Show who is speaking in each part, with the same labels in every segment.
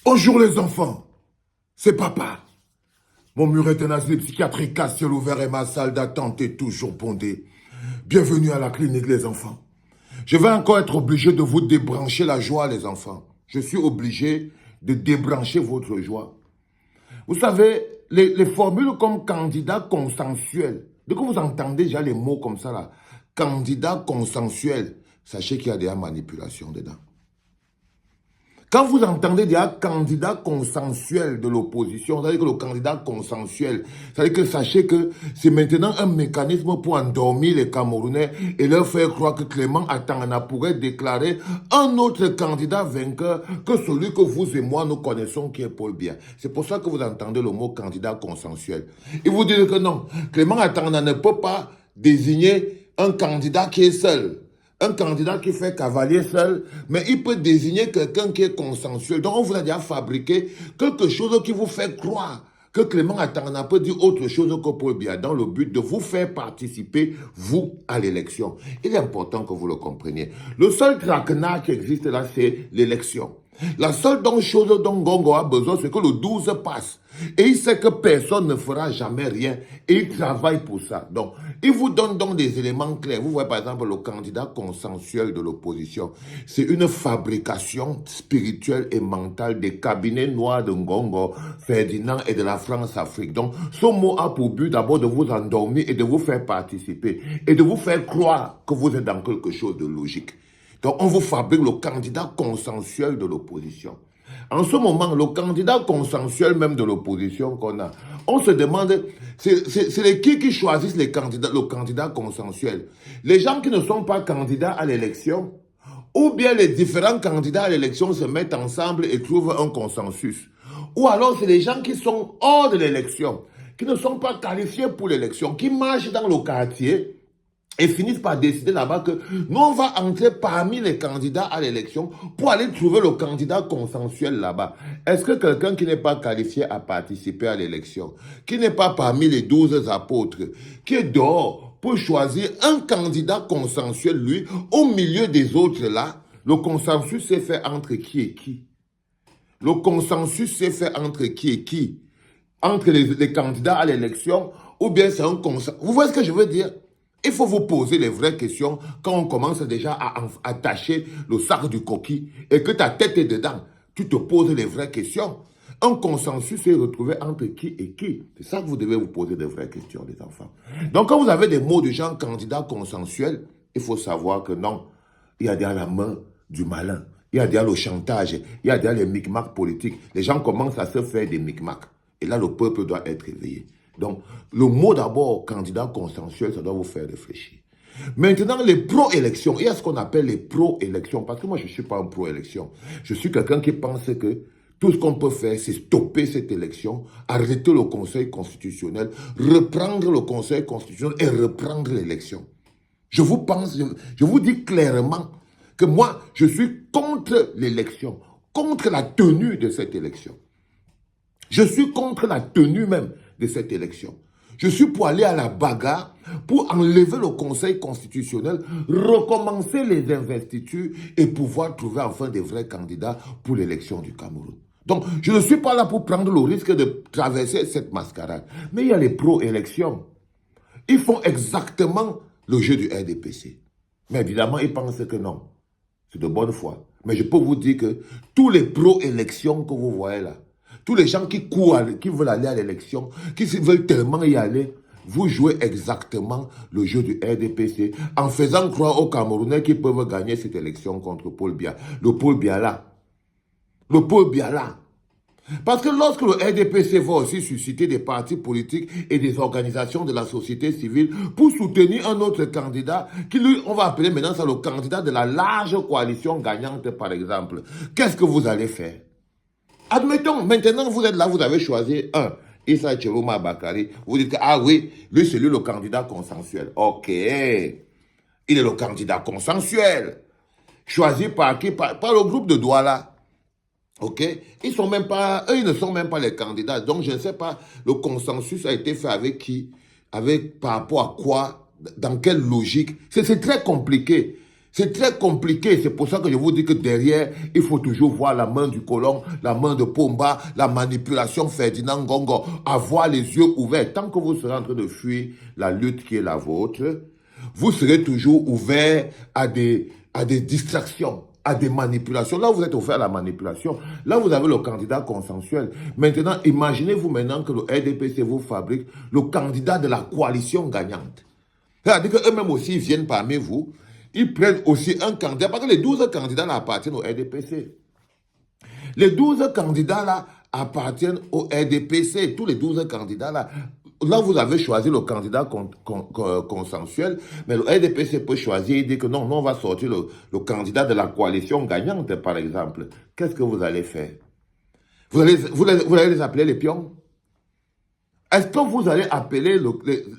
Speaker 1: Bonjour les enfants, c'est papa. Mon mur est un asile psychiatrique à ciel ouvert et ma salle d'attente est toujours bondée. Bienvenue à la clinique les enfants. Je vais encore être obligé de vous débrancher la joie les enfants. Je suis obligé de débrancher votre joie. Vous savez, les formules comme candidat consensuel, dès que vous entendez déjà les mots comme ça là, candidat consensuel, sachez qu'il y a déjà manipulation dedans. Quand vous entendez déjà candidat consensuel de l'opposition, c'est-à-dire que le candidat consensuel, c'est-à-dire que sachez que c'est maintenant un mécanisme pour endormir les Camerounais et leur faire croire que Clément Atangana pourrait déclarer un autre candidat vainqueur que celui que vous et moi nous connaissons qui est Paul Biya. C'est pour ça que vous entendez le mot candidat consensuel. Et vous dites que non, Clément Atangana ne peut pas désigner un candidat qui est seul. Un candidat qui fait cavalier seul, mais il peut désigner quelqu'un qui est consensuel. Donc, on vous a déjà fabriqué quelque chose qui vous fait croire que Clément Atangana peut dire autre chose que Paul Biya dans le but de vous faire participer, vous, à l'élection. Il est important que vous le compreniez. Le seul traquenard qui existe là, c'est l'élection. La seule chose dont Gongo a besoin, c'est que le 12 passe. Et il sait que personne ne fera jamais rien. Et il travaille pour ça. Donc, il vous donne donc des éléments clairs. Vous voyez par exemple le candidat consensuel de l'opposition. C'est une fabrication spirituelle et mentale des cabinets noirs de Ngongo, Ferdinand et de la France-Afrique. Donc, ce mot a pour but d'abord de vous endormir et de vous faire participer. Et de vous faire croire que vous êtes dans quelque chose de logique. Donc, on vous fabrique le candidat consensuel de l'opposition. En ce moment, le candidat consensuel même de l'opposition qu'on a, on se demande, c'est les qui choisissent le candidat consensuel? Les gens qui ne sont pas candidats à l'élection, ou bien les différents candidats à l'élection se mettent ensemble et trouvent un consensus. Ou alors c'est les gens qui sont hors de l'élection, qui ne sont pas qualifiés pour l'élection, qui marchent dans le quartier, et finissent par décider là-bas que nous, on va entrer parmi les candidats à l'élection pour aller trouver le candidat consensuel là-bas. Est-ce que quelqu'un qui n'est pas qualifié à participer à l'élection, qui n'est pas parmi les 12 apôtres, qui est dehors pour choisir un candidat consensuel, lui, au milieu des autres là, le consensus s'est fait entre qui et qui? Le consensus s'est fait entre qui et qui? Entre les candidats à l'élection, ou bien c'est un consensus? Vous voyez ce que je veux dire? Il faut vous poser les vraies questions quand on commence déjà à attacher le sac du coquille et que ta tête est dedans. Tu te poses les vraies questions. Un consensus est retrouvé entre qui et qui. C'est ça que vous devez vous poser des vraies questions, les enfants. Donc, quand vous avez des mots de gens candidats consensuels, il faut savoir que non, il y a derrière la main du malin. Il y a derrière le chantage. Il y a derrière les micmacs politiques. Les gens commencent à se faire des micmacs. Et là, le peuple doit être éveillé. Donc, le mot d'abord, candidat consensuel, ça doit vous faire réfléchir. Maintenant, les pro-élections, il y a ce qu'on appelle les pro-élections, parce que moi, je ne suis pas un pro-élection. Je suis quelqu'un qui pense que tout ce qu'on peut faire, c'est stopper cette élection, arrêter le Conseil constitutionnel, reprendre le Conseil constitutionnel et reprendre l'élection. Je vous dis clairement que moi, je suis contre l'élection, contre la tenue de cette élection. Je suis contre la tenue même de cette élection. Je suis pour aller à la bagarre, pour enlever le Conseil constitutionnel, recommencer les investitures et pouvoir trouver enfin des vrais candidats pour l'élection du Cameroun. Donc, je ne suis pas là pour prendre le risque de traverser cette mascarade. Mais il y a les pro-élections. Ils font exactement le jeu du RDPC. Mais évidemment, ils pensent que non. C'est de bonne foi. Mais je peux vous dire que tous les pro-élections que vous voyez là, tous les gens qui courent, qui veulent aller à l'élection, qui veulent tellement y aller, vous jouez exactement le jeu du RDPC en faisant croire aux Camerounais qu'ils peuvent gagner cette élection contre Paul Biya. Le Paul Biya là. Le Paul Biya là. Parce que lorsque le RDPC va aussi susciter des partis politiques et des organisations de la société civile pour soutenir un autre candidat, qui lui, on va appeler maintenant ça le candidat de la large coalition gagnante par exemple, qu'est-ce que vous allez faire? Admettons, maintenant vous êtes là, vous avez choisi un, Issa Chiroma Bakari, vous dites que, ah oui, lui c'est lui le candidat consensuel. Ok, il est le candidat consensuel. Choisi par qui? Par le groupe de Douala. Ok, ils sont même pas, eux ils ne sont même pas les candidats. Donc je ne sais pas, le consensus a été fait avec qui, avec par rapport à quoi, dans quelle logique. C'est très compliqué. C'est très compliqué, c'est pour ça que je vous dis que derrière, il faut toujours voir la main du colon, la main de Pomba, la manipulation Ferdinand Ngongo, avoir les yeux ouverts. Tant que vous serez en train de fuir la lutte qui est la vôtre, vous serez toujours ouvert à des distractions, à des manipulations. Là, vous êtes offert à la manipulation. Là, vous avez le candidat consensuel. Maintenant, imaginez-vous maintenant que le RDPC vous fabrique le candidat de la coalition gagnante. C'est-à-dire qu'eux-mêmes aussi viennent parmi vous. Ils prennent aussi un candidat, parce que les 12 candidats là appartiennent au RDPC. Les 12 candidats là appartiennent au RDPC. Tous les 12 candidats là, là vous avez choisi le candidat consensuel, mais le RDPC peut choisir et dire que non, on va sortir le candidat de la coalition gagnante, par exemple. Qu'est-ce que vous allez faire? Vous allez les appeler les pions? Est-ce que vous allez appeler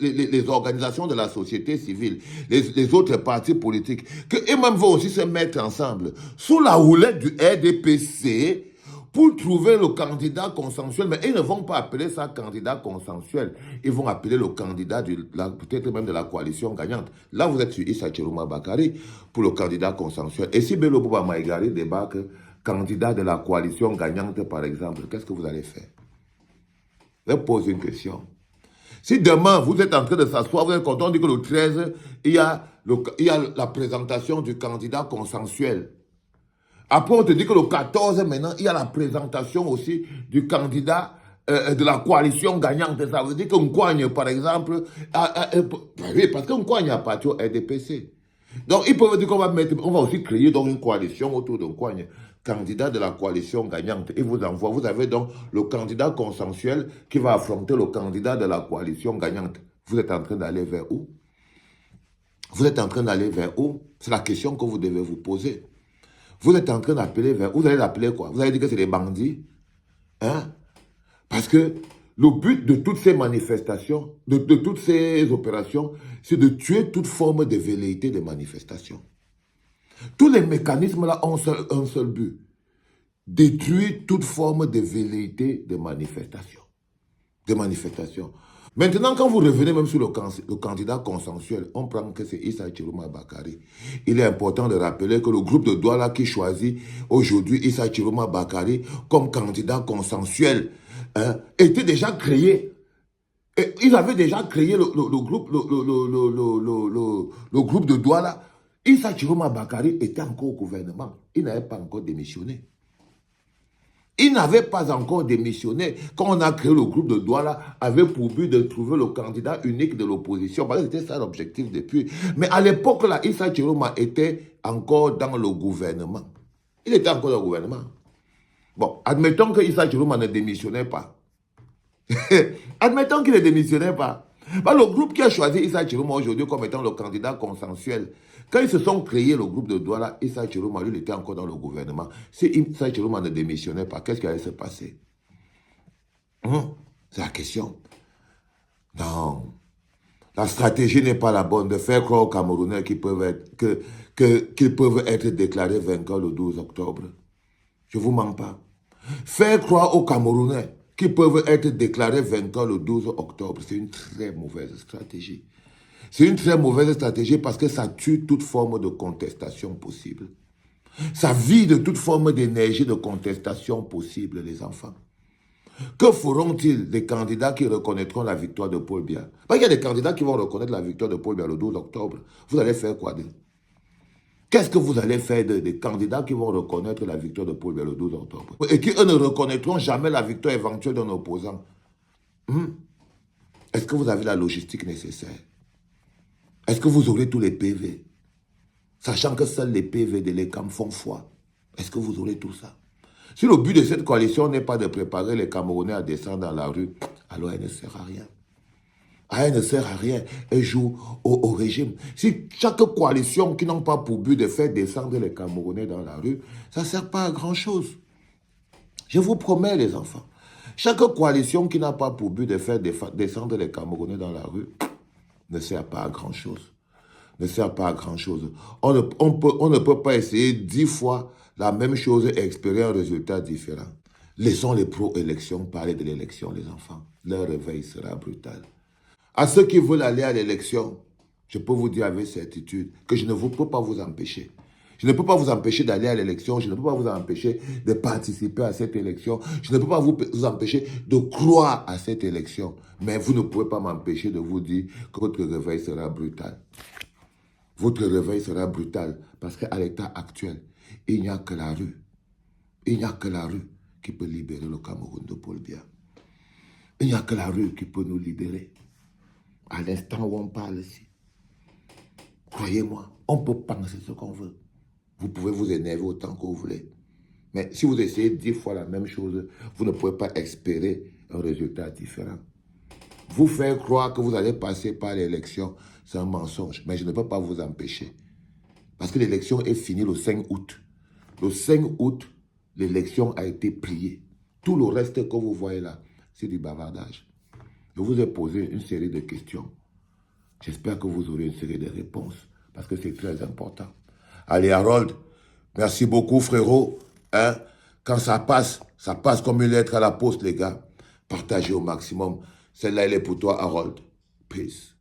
Speaker 1: les organisations de la société civile, les autres partis politiques, qu'eux-mêmes vont aussi se mettre ensemble sous la houlette du RDPC pour trouver le candidat consensuel? Mais ils ne vont pas appeler ça candidat consensuel. Ils vont appeler le candidat peut-être même de la coalition gagnante. Là, vous êtes sur Issa Chiroma Bakari pour le candidat consensuel. Et si Bello Bouba Maïgari débarque candidat de la coalition gagnante, par exemple, qu'est-ce que vous allez faire? Je vais poser une question. Si demain, vous êtes en train de s'asseoir, vous êtes content, on dit que le 13, il y a la présentation du candidat consensuel. Après, on te dit que le 14, maintenant, il y a la présentation aussi du candidat de la coalition gagnante. Ça veut dire que Nkwanye, par exemple, oui, parce que Nkwanye appartient au RDPC. Donc, ils peuvent dire qu'on va aussi créer donc une coalition autour de Nkwanye, candidat de la coalition gagnante. Et vous envoie, vous avez donc le candidat consensuel qui va affronter le candidat de la coalition gagnante. Vous êtes en train d'aller vers où? Vous êtes en train d'aller vers où? C'est la question que vous devez vous poser. Vous êtes en train d'appeler vers où? Vous allez l'appeler quoi? Vous allez dire que c'est des bandits? Hein? Parce que le but de toutes ces manifestations, de toutes ces opérations, c'est de tuer toute forme de velléité de manifestation. Tous les mécanismes là ont un seul but. Détruire toute forme de velléité de manifestation. Maintenant, quand vous revenez même sur le candidat consensuel, on prend que c'est Issa Chiroma Bakari. Il est important de rappeler que le groupe de Douala qui choisit aujourd'hui Issa Chiroma Bakari comme candidat consensuel était déjà créé. Et ils avaient déjà créé le groupe de Douala. Issa Chiroma Bakari était encore au gouvernement. Il n'avait pas encore démissionné. Il n'avait pas encore démissionné. Quand on a créé le groupe de Douala, avait pour but de trouver le candidat unique de l'opposition. Parce que c'était ça l'objectif depuis. Mais à l'époque, là, Issa Chiroma était encore dans le gouvernement. Il était encore dans le gouvernement. Bon, admettons que Issa Chiroma ne démissionnait pas. Admettons qu'il ne démissionnait pas. Bah, le groupe qui a choisi Issa Chiroma aujourd'hui comme étant le candidat consensuel, quand ils se sont créés le groupe de Douala, Issa Chiroma, lui, il était encore dans le gouvernement. Si Issa Chiroma ne démissionnait pas, qu'est-ce qui allait se passer? C'est la question. Non. La stratégie n'est pas la bonne de faire croire aux Camerounais qu'ils peuvent être déclarés vainqueurs le 12 octobre. Je ne vous mens pas. Faire croire aux Camerounais qui peuvent être déclarés vainqueurs le 12 octobre, c'est une très mauvaise stratégie. C'est une très mauvaise stratégie parce que ça tue toute forme de contestation possible. Ça vide toute forme d'énergie de contestation possible, les enfants. Que feront-ils des candidats qui reconnaîtront la victoire de Paul Biya? Parce qu'il y a des candidats qui vont reconnaître la victoire de Paul Biya le 12 octobre. Vous allez faire quoi d'eux? Qu'est-ce que vous allez faire des candidats qui vont reconnaître la victoire de Paul Biya le 12 octobre et qui, eux, ne reconnaîtront jamais la victoire éventuelle d'un opposant? Est-ce que vous avez la logistique nécessaire? Est-ce que vous aurez tous les PV? Sachant que seuls les PV de l'ECAM font foi. Est-ce que vous aurez tout ça? Si le but de cette coalition n'est pas de préparer les Camerounais à descendre dans la rue, alors elle ne sert à rien. Elle ne sert à rien. Elle joue au régime. Si chaque coalition qui n'a pas pour but de faire descendre les Camerounais dans la rue, ça ne sert pas à grand-chose. Je vous promets, les enfants. Chaque coalition qui n'a pas pour but de faire descendre les Camerounais dans la rue ne sert pas à grand-chose. Ne sert pas à grand-chose. On ne peut pas essayer 10 fois la même chose et espérer un résultat différent. Laissons les pro-élections parler de l'élection, les enfants. Leur réveil sera brutal. À ceux qui veulent aller à l'élection, je peux vous dire avec certitude que je ne peux pas vous empêcher. Je ne peux pas vous empêcher d'aller à l'élection. Je ne peux pas vous empêcher de participer à cette élection. Je ne peux pas vous empêcher de croire à cette élection. Mais vous ne pouvez pas m'empêcher de vous dire que votre réveil sera brutal. Votre réveil sera brutal parce qu'à l'état actuel, il n'y a que la rue. Il n'y a que la rue qui peut libérer le Cameroun de Paul Biya. Il n'y a que la rue qui peut nous libérer. À l'instant où on parle ici. Croyez-moi, on peut penser ce qu'on veut. Vous pouvez vous énerver autant que vous voulez. Mais si vous essayez 10 fois la même chose, vous ne pouvez pas espérer un résultat différent. Vous faire croire que vous allez passer par l'élection, c'est un mensonge. Mais je ne peux pas vous empêcher. Parce que l'élection est finie le 5 août. Le 5 août, l'élection a été pliée. Tout le reste que vous voyez là, c'est du bavardage. Je vous ai posé une série de questions. J'espère que vous aurez une série de réponses. Parce que c'est très important. Allez, Harold, merci beaucoup, frérot. Hein? Quand ça passe comme une lettre à la poste, les gars. Partagez au maximum. Celle-là, elle est pour toi, Harold. Peace.